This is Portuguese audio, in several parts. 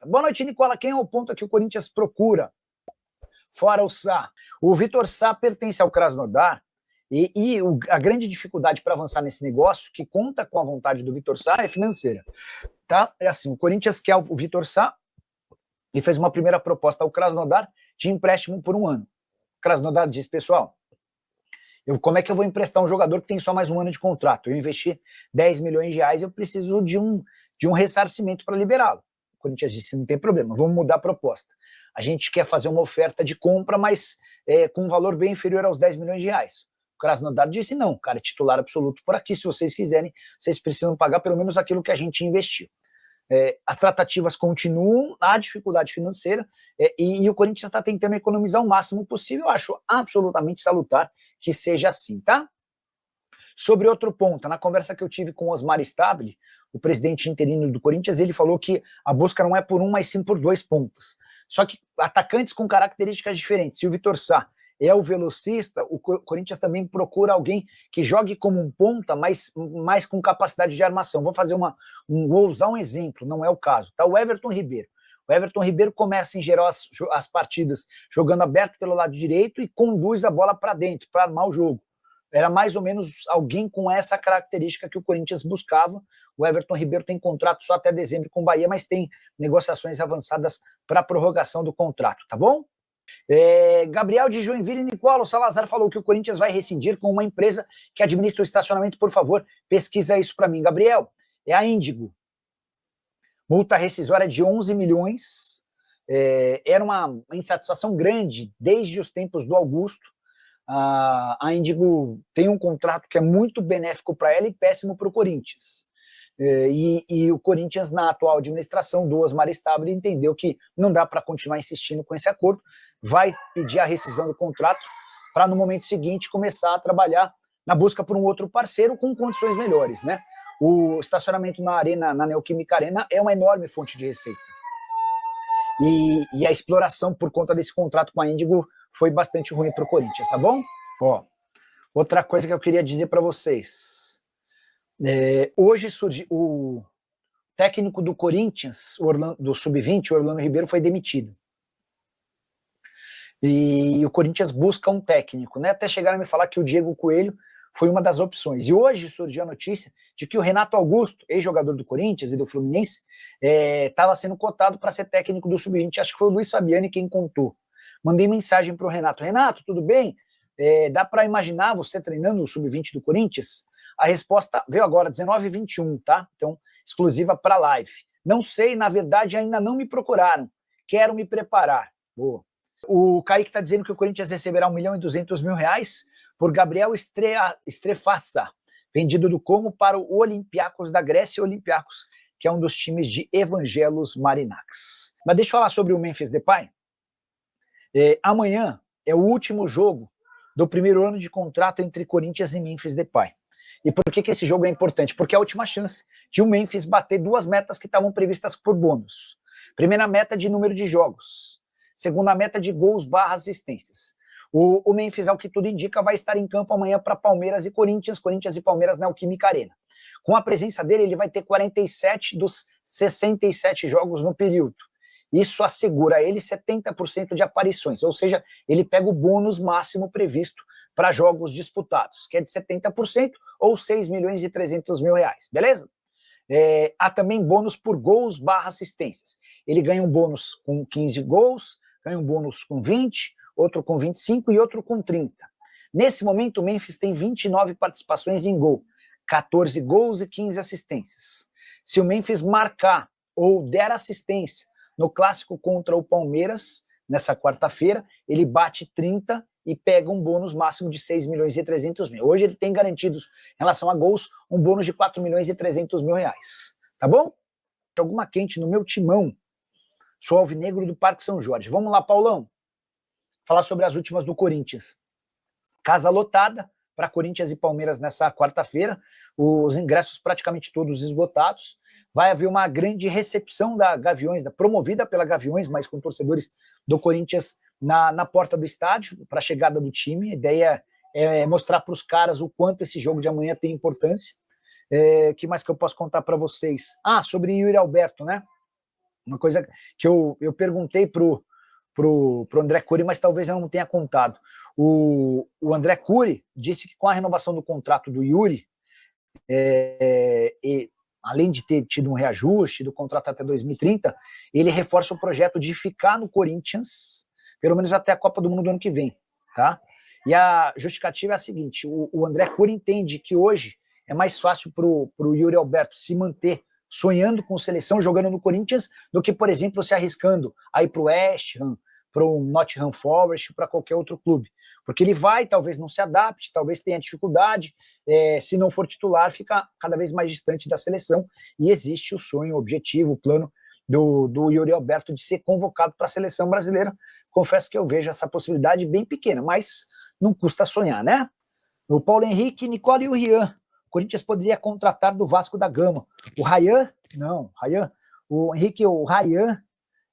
Boa noite, Nicola. Quem é o ponta que o Corinthians procura? Fora o Sá. O Vitor Sá pertence ao Krasnodar a grande dificuldade para avançar nesse negócio, que conta com a vontade do Vitor Sá, é financeira. Tá? É assim, o Corinthians quer o Vitor Sá e fez uma primeira proposta ao Krasnodar de empréstimo por 1 ano. O Krasnodar diz, pessoal, como é que eu vou emprestar um jogador que tem só mais 1 ano de contrato? Eu investi 10 milhões de reais, eu preciso de um ressarcimento para liberá-lo. O Corinthians disse, não tem problema, vamos mudar a proposta. A gente quer fazer uma oferta de compra, mas com um valor bem inferior aos 10 milhões de reais. O Krasnodar disse, não, cara, é titular absoluto por aqui, se vocês quiserem, vocês precisam pagar pelo menos aquilo que a gente investiu. As tratativas continuam, há dificuldade financeira, e o Corinthians está tentando economizar o máximo possível. Eu acho absolutamente salutar que seja assim, tá? Sobre outro ponto, na conversa que eu tive com o Osmar Stabile, o presidente interino do Corinthians, ele falou que a busca não é por 1, mas sim por 2 pontas. Só que atacantes com características diferentes. Se o Vitor Sá é o velocista, o Corinthians também procura alguém que jogue como um ponta, mas mais com capacidade de armação. Vou usar um exemplo, não é o caso. Tá? O Everton Ribeiro. O Everton Ribeiro começa em geral as partidas jogando aberto pelo lado direito e conduz a bola para dentro, para armar o jogo. Era mais ou menos alguém com essa característica que o Corinthians buscava. O Everton Ribeiro tem contrato só até dezembro com o Bahia, mas tem negociações avançadas para a prorrogação do contrato, tá bom? Gabriel de Joinville, Nicola, o Salazar falou que o Corinthians vai rescindir com uma empresa que administra o estacionamento. Por favor, pesquisa isso para mim. Gabriel, é a Índigo. Multa rescisória de 11 milhões. Era uma insatisfação grande desde os tempos do Augusto. A Índigo tem um contrato que é muito benéfico para ela e péssimo para o Corinthians. E o Corinthians, na atual administração do Osmar Stabile, entendeu que não dá para continuar insistindo com esse acordo, vai pedir a rescisão do contrato para, no momento seguinte, começar a trabalhar na busca por um outro parceiro com condições melhores, né? O estacionamento na Neoquímica Arena é uma enorme fonte de receita. E a exploração por conta desse contrato com a Índigo foi bastante ruim para o Corinthians, tá bom? Outra coisa que eu queria dizer para vocês. Hoje surgiu o técnico do Corinthians, do Sub-20, o Orlando Ribeiro, foi demitido. E o Corinthians busca um técnico, né? Até chegaram a me falar que o Diego Coelho foi uma das opções. E hoje surgiu a notícia de que o Renato Augusto, ex-jogador do Corinthians e do Fluminense, estava sendo cotado para ser técnico do Sub-20. Acho que foi o Luiz Fabiani quem contou. Mandei mensagem para o Renato. Renato, tudo bem? Dá para imaginar você treinando o Sub-20 do Corinthians? A resposta veio agora, 19h21, tá? Então, exclusiva para live. Não sei, na verdade, ainda não me procuraram. Quero me preparar. Boa. O Kaique está dizendo que o Corinthians receberá R$1.200.000 por Gabriel Estrefaça, vendido do Como para o Olympiacos da Grécia, Olympiacos, que é um dos times de Evangelos Marinax. Mas deixa eu falar sobre o Memphis Depay. Amanhã é o último jogo do primeiro ano de contrato entre Corinthians e Memphis Depay. E por que esse jogo é importante? Porque é a última chance de o Memphis bater 2 metas que estavam previstas por bônus. Primeira meta de número de jogos. Segunda meta de gols/assistências. O Memphis, ao que tudo indica, vai estar em campo amanhã para Palmeiras e Corinthians e Palmeiras na Neoquímica Arena. Com a presença dele, ele vai ter 47 dos 67 jogos no período. Isso assegura a ele 70% de aparições, ou seja, ele pega o bônus máximo previsto para jogos disputados, que é de 70% ou R$6.300.000, beleza? Há também bônus por gols/assistências. Ele ganha um bônus com 15 gols, ganha um bônus com 20, outro com 25 e outro com 30. Nesse momento, o Memphis tem 29 participações em gol, 14 gols e 15 assistências. Se o Memphis marcar ou der assistência no clássico contra o Palmeiras, nessa quarta-feira, ele bate 30 e pega um bônus máximo de R$6.300.000. Hoje ele tem garantidos, em relação a gols, um bônus de R$4.300.000. Tá bom? Alguma quente no meu timão. Sou alvinegro do Parque São Jorge. Vamos lá, Paulão. Falar sobre as últimas do Corinthians. Casa lotada para Corinthians e Palmeiras nessa quarta-feira. Os ingressos praticamente todos esgotados. Vai haver uma grande recepção da Gaviões, promovida pela Gaviões, mas com torcedores do Corinthians na porta do estádio, para a chegada do time. A ideia é mostrar para os caras o quanto esse jogo de amanhã tem importância. Que mais que eu posso contar para vocês? Sobre Yuri Alberto, né? Uma coisa que eu perguntei pro André Curi, mas talvez eu não tenha contado. O André Curi disse que com a renovação do contrato do Yuri, e além de ter tido um reajuste do contrato até 2030, ele reforça o projeto de ficar no Corinthians, pelo menos até a Copa do Mundo do ano que vem, tá? E a justificativa é a seguinte, o André Curi entende que hoje é mais fácil para o Yuri Alberto se manter sonhando com seleção, jogando no Corinthians, do que, por exemplo, se arriscando a ir para o West Ham, para o Nottingham Forest, para qualquer outro clube. Porque ele vai, talvez não se adapte, talvez tenha dificuldade, se não for titular, fica cada vez mais distante da seleção, e existe o sonho, o objetivo, o plano do Yuri Alberto de ser convocado para a seleção brasileira. Confesso que eu vejo essa possibilidade bem pequena, mas não custa sonhar, né? O Paulo Henrique, Nicole e o Rian. O Corinthians poderia contratar do Vasco da Gama. O Rayan, não, Rayan, o Henrique, o Rayan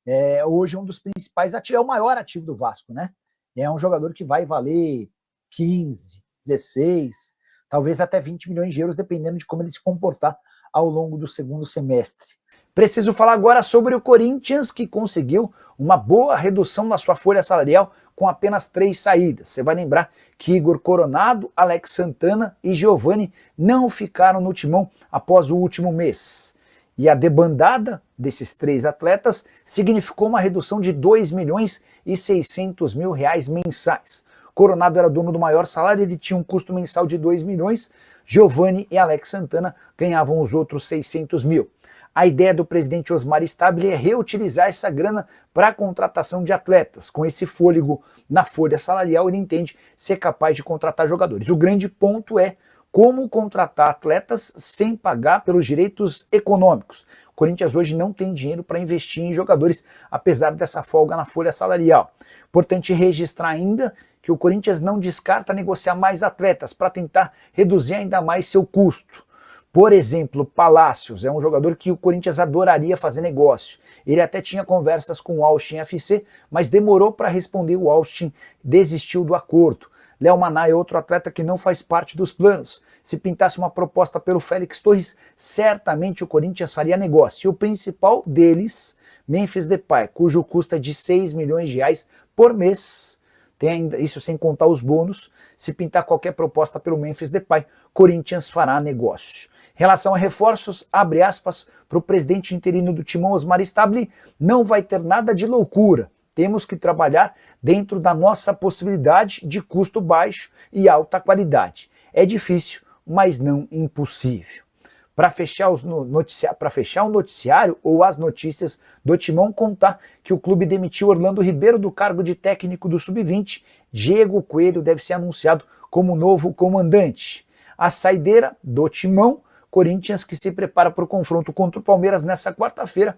é hoje um dos principais ativos, é o maior ativo do Vasco, né? É um jogador que vai valer 15, 16, talvez até 20 milhões de euros, dependendo de como ele se comportar ao longo do segundo semestre. Preciso falar agora sobre o Corinthians, que conseguiu uma boa redução na sua folha salarial com apenas 3 saídas. Você vai lembrar que Igor Coronado, Alex Santana e Giovani não ficaram no timão após o último mês. E a debandada desses 3 atletas significou uma redução de 2 milhões e 600 mil reais mensais. Coronado era dono do maior salário, ele tinha um custo mensal de 2 milhões, Giovani e Alex Santana ganhavam os outros 600 mil. A ideia do presidente Osmar Stabile é reutilizar essa grana para a contratação de atletas. Com esse fôlego na folha salarial, ele entende ser capaz de contratar jogadores. O grande ponto é como contratar atletas sem pagar pelos direitos econômicos. O Corinthians hoje não tem dinheiro para investir em jogadores, apesar dessa folga na folha salarial. Importante registrar ainda que o Corinthians não descarta negociar mais atletas para tentar reduzir ainda mais seu custo. Por exemplo, Palácios é um jogador que o Corinthians adoraria fazer negócio. Ele até tinha conversas com o Austin FC, mas demorou para responder, o Austin desistiu do acordo. Léo Maná é outro atleta que não faz parte dos planos. Se pintasse uma proposta pelo Félix Torres, certamente o Corinthians faria negócio. E o principal deles, Memphis Depay, cujo custo é de 6 milhões de reais por mês. Tem ainda, isso sem contar os bônus. Se pintar qualquer proposta pelo Memphis Depay, Corinthians fará negócio. Em relação a reforços, abre aspas, para o presidente interino do Timão, Osmar Stabile, não vai ter nada de loucura. Temos que trabalhar dentro da nossa possibilidade de custo baixo e alta qualidade. É difícil, mas não impossível. Para fechar o noticiário ou as notícias do Timão, contar que o clube demitiu Orlando Ribeiro do cargo de técnico do Sub-20. Diego Coelho deve ser anunciado como novo comandante. A saideira do Timão, Corinthians que se prepara para o confronto contra o Palmeiras nessa quarta-feira.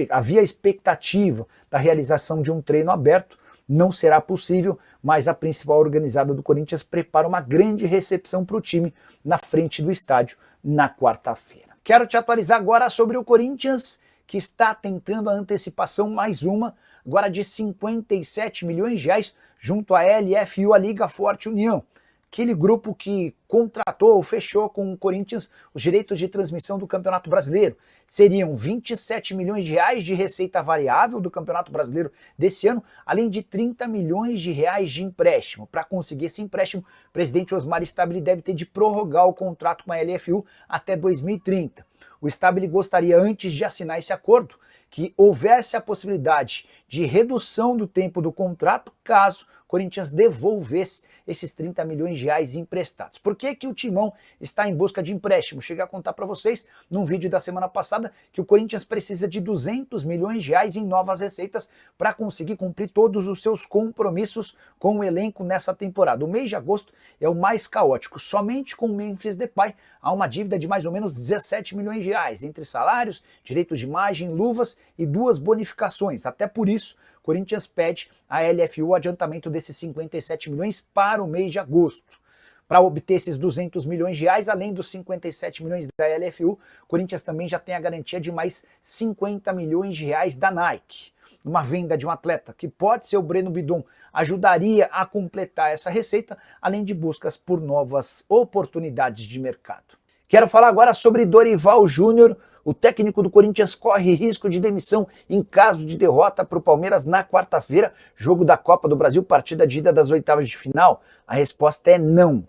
Havia expectativa da realização de um treino aberto, não será possível, mas a principal organizada do Corinthians prepara uma grande recepção para o time na frente do estádio na quarta-feira. Quero te atualizar agora sobre o Corinthians, que está tentando a antecipação mais uma, agora de 57 milhões de reais, junto à LFU, a Liga Forte União. Aquele grupo que contratou ou fechou com o Corinthians os direitos de transmissão do Campeonato Brasileiro. Seriam 27 milhões de reais de receita variável do Campeonato Brasileiro desse ano, além de 30 milhões de reais de empréstimo. Para conseguir esse empréstimo, o presidente Osmar Stabile deve ter de prorrogar o contrato com a LFU até 2030. O Stabile gostaria, antes de assinar esse acordo, que houvesse a possibilidade de redução do tempo do contrato, caso o Corinthians devolvesse esses 30 milhões de reais emprestados. Por que que o Timão está em busca de empréstimo? Cheguei a contar para vocês, num vídeo da semana passada, que o Corinthians precisa de 200 milhões de reais em novas receitas para conseguir cumprir todos os seus compromissos com o elenco nessa temporada. O mês de agosto é o mais caótico. Somente com o Memphis Depay há uma dívida de mais ou menos 17 milhões de reais, entre salários, direitos de imagem, luvas e 2 bonificações. Até por isso, o Corinthians pede à LFU o adiantamento desses 57 milhões para o mês de agosto. Para obter esses 200 milhões de reais, além dos 57 milhões da LFU, o Corinthians também já tem a garantia de mais 50 milhões de reais da Nike. Uma venda de um atleta, que pode ser o Breno Bidon, ajudaria a completar essa receita, além de buscas por novas oportunidades de mercado. Quero falar agora sobre Dorival Júnior. O técnico do Corinthians corre risco de demissão em caso de derrota para o Palmeiras na quarta-feira, jogo da Copa do Brasil, partida de ida das oitavas de final. A resposta é não.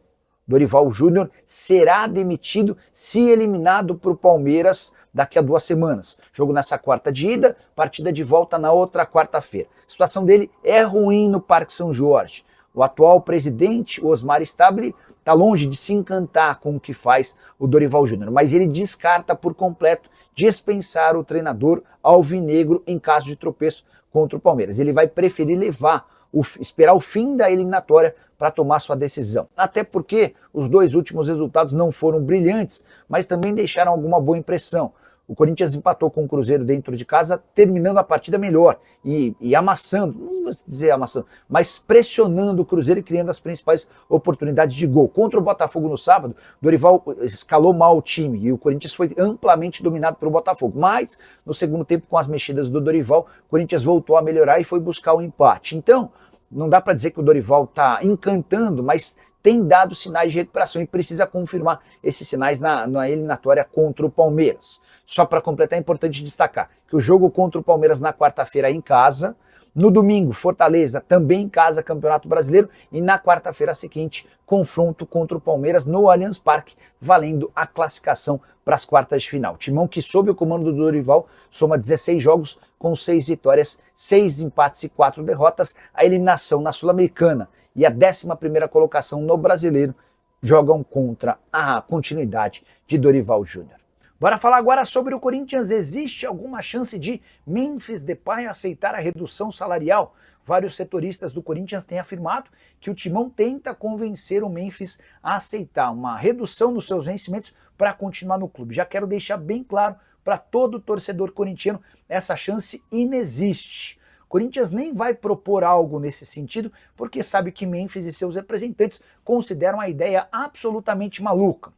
Dorival Júnior será demitido se eliminado para o Palmeiras daqui a 2 semanas. Jogo nessa quarta de ida, partida de volta na outra quarta-feira. A situação dele é ruim no Parque São Jorge. O atual presidente, Osmar Stabile, está longe de se encantar com o que faz o Dorival Júnior, mas ele descarta por completo dispensar o treinador alvinegro em caso de tropeço contra o Palmeiras. Ele vai preferir esperar o fim da eliminatória para tomar sua decisão. Até porque os 2 últimos resultados não foram brilhantes, mas também deixaram alguma boa impressão. O Corinthians empatou com o Cruzeiro dentro de casa, terminando a partida melhor e amassando, não vou dizer amassando, mas pressionando o Cruzeiro e criando as principais oportunidades de gol. Contra o Botafogo no sábado, Dorival escalou mal o time e o Corinthians foi amplamente dominado pelo Botafogo. Mas, no segundo tempo, com as mexidas do Dorival, o Corinthians voltou a melhorar e foi buscar o empate. Então, não dá para dizer que o Dorival está encantando, mas tem dado sinais de recuperação e precisa confirmar esses sinais na eliminatória contra o Palmeiras. Só para completar, é importante destacar que o jogo contra o Palmeiras na quarta-feira é em casa, no domingo, Fortaleza também em casa, Campeonato Brasileiro, e na quarta-feira seguinte, confronto contra o Palmeiras no Allianz Parque, valendo a classificação para as quartas de final. Timão que, sob o comando do Dorival, soma 16 jogos com 6 vitórias, 6 empates e 4 derrotas, a eliminação na Sul-Americana e a 11ª colocação no Brasileiro jogam contra a continuidade de Dorival Júnior. Bora falar agora sobre o Corinthians. Existe alguma chance de Memphis Depay aceitar a redução salarial? Vários setoristas do Corinthians têm afirmado que o Timão tenta convencer o Memphis a aceitar uma redução nos seus vencimentos para continuar no clube. Já quero deixar bem claro para todo torcedor corintiano, essa chance inexiste. O Corinthians nem vai propor algo nesse sentido, porque sabe que Memphis e seus representantes consideram a ideia absolutamente maluca.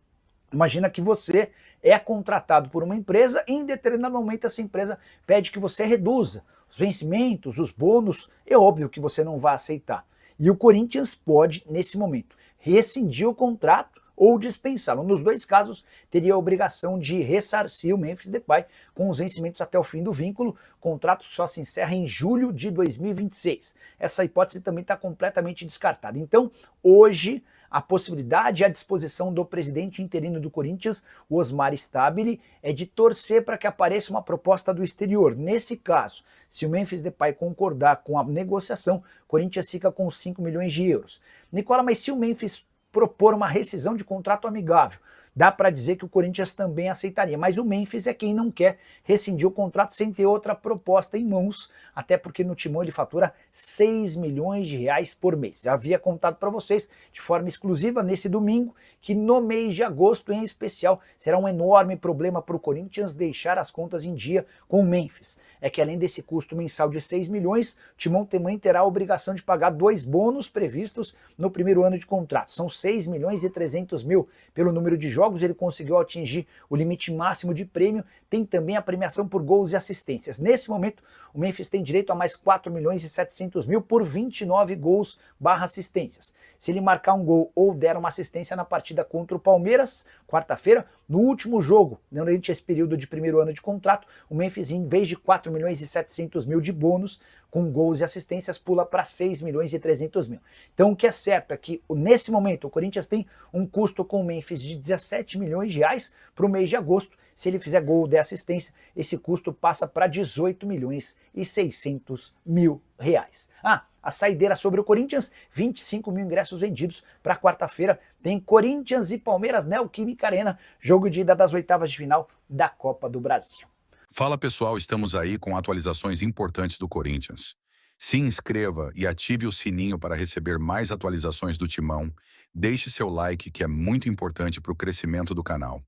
Imagina que você é contratado por uma empresa e em determinado momento essa empresa pede que você reduza os vencimentos, os bônus, é óbvio que você não vai aceitar. E o Corinthians pode, nesse momento, rescindir o contrato ou dispensá-lo. Nos 2 casos, teria a obrigação de ressarcir o Memphis Depay com os vencimentos até o fim do vínculo. O contrato só se encerra em julho de 2026. Essa hipótese também está completamente descartada. Então, hoje, a possibilidade e a disposição do presidente interino do Corinthians, o Osmar Stabile, é de torcer para que apareça uma proposta do exterior. Nesse caso, se o Memphis Depay concordar com a negociação, o Corinthians fica com 5 milhões de euros. Nicola, mas se o Memphis propor uma rescisão de contrato amigável, dá para dizer que o Corinthians também aceitaria, mas o Memphis é quem não quer rescindir o contrato sem ter outra proposta em mãos, até porque no Timão ele fatura 6 milhões de reais por mês. Já havia contado para vocês de forma exclusiva nesse domingo que no mês de agosto em especial será um enorme problema para o Corinthians deixar as contas em dia com o Memphis. É que além desse custo mensal de 6 milhões, o Timão também terá a obrigação de pagar 2 bônus previstos no primeiro ano de contrato. São 6 milhões e 300 mil pelo número de jogos, ele conseguiu atingir o limite máximo de prêmio, tem também a premiação por gols e assistências. Nesse momento, o Memphis tem direito a mais 4 milhões e 700 mil por 29 gols / assistências. Se ele marcar um gol ou der uma assistência na partida contra o Palmeiras, quarta-feira, no último jogo, durante esse período de primeiro ano de contrato, o Memphis, em vez de 4 milhões e 700 mil de bônus, com gols e assistências, pula para 6 milhões e 300 mil. Então o que é certo é que, nesse momento, o Corinthians tem um custo com o Memphis de 17 milhões de reais para o mês de agosto. Se ele fizer gol ou der assistência, esse custo passa para 18 milhões e 600 mil reais. A saideira sobre o Corinthians, 25 mil ingressos vendidos para quarta-feira. Tem Corinthians e Palmeiras, Neoquímica Arena, jogo de ida das oitavas de final da Copa do Brasil. Fala pessoal, estamos aí com atualizações importantes do Corinthians. Se inscreva e ative o sininho para receber mais atualizações do Timão. Deixe seu like, que é muito importante para o crescimento do canal.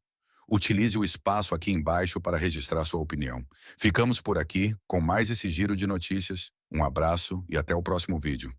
Utilize o espaço aqui embaixo para registrar sua opinião. Ficamos por aqui com mais esse giro de notícias. Um abraço e até o próximo vídeo.